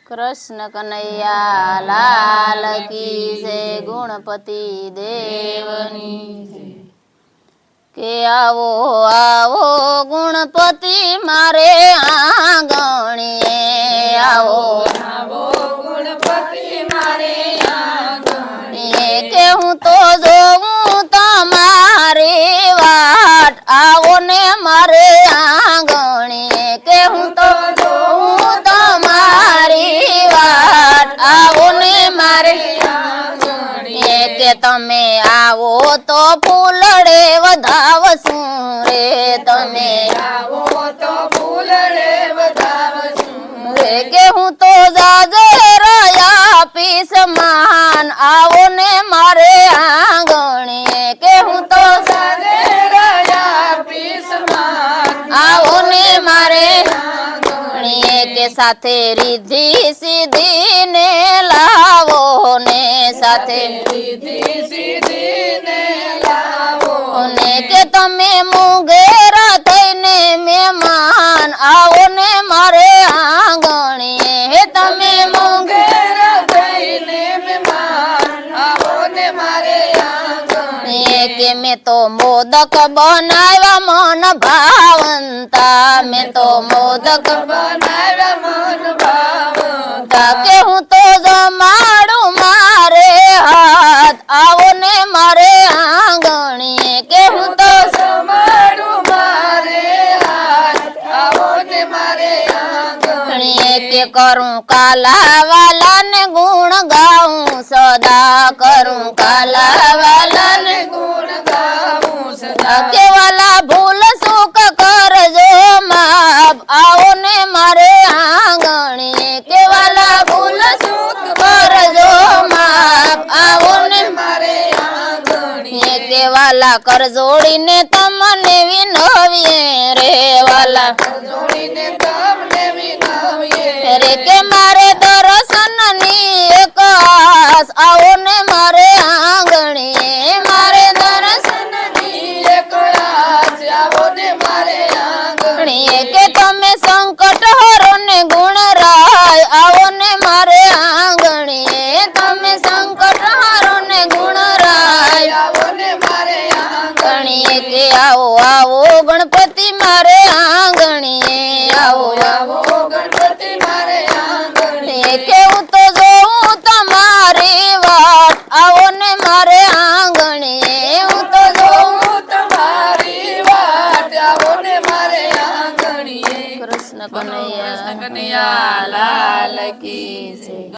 કૃષ્ણ કનૈયા લાલ કી જય ગુણપતિ દેવની કે આવો આવો ગુણપતિ મારે આંગણીએ આવો આવો ગુણપતિ મારે આંગણીએ કે હું તો જોઉં તમારી વાટ આવો ને મારે આંગણીએ કે હું તો જોઉં તમારી વાટ આવો ને મારે આંગણીએ કે તમે આવો તો ફૂલડે વધાવશું રે તમે આવો તો ફૂલડે વધાવશું રે કે હું તો જાજરયા પીસ માન આવો ને મારે આંગણીએ કે હું તો સાદે રહ્યા પીસમાં આવો ને મારે આંગણીએ કે સાથે રીધી સીધી ને લાવો ને સાથે સીધી સીધી ને લાવો ને કે તમે મુંગેરા થઈને મહેમાન આવો ને મારે આંગણીએ તમે ઘેરા થઈને મહેમાન આવો ને મારે આંગણીએ કે મેં તો મોદક બનાવ્યા મન ભાવંતા મેં તો મોદક બનાવ્યા મન ભાવતા કે હું તો જમાડું મારે હાથ આવો ને મારે આંગણીએ કે હું તો સમાડું મારે હાથ આવો ને મારે આંગણીએ કે કરું કાલા વાલા ને ગુણ ગાઉં સદા કરું કાલા વાલા ને ગુણ ગાવું સદા કે વાલા ભૂલ સુખ કરજો માપ આવો ને મારે આંગણીએ કે વાલા ભૂલ સુખ કરજો માપ આવો ને મારે આંગણીએ કે વાલા કરજોડીને તમને વિનવીએ રે વાલા જોડીને તમને વિનવીએ રે કે મારે દર્શનની એક આસ આવો ને મારે આંગણીએ મારે દર્શન ની એક આસ આવો ને મારે આંગણીએ કે તમે સંકટ હરો ને ગુણ રાય આવો ને મારે આંગણીએ તમે સંકટ હરો ને ગુણ રાય આવો ને મારે આંગણીએ કે આવો આવો ગણપતિ મારે આંગણીએ આવો આવો ગણપતિ મારે આંગણીએ કે હું તો જોઉં તમારી વાટ આવો ને મારે આંગણીએ હું તો જોઉં તમારી વાટ આવો ને મારે આંગણીએ કૃષ્ણ કનૈયા કનૈયા લાલ કી જય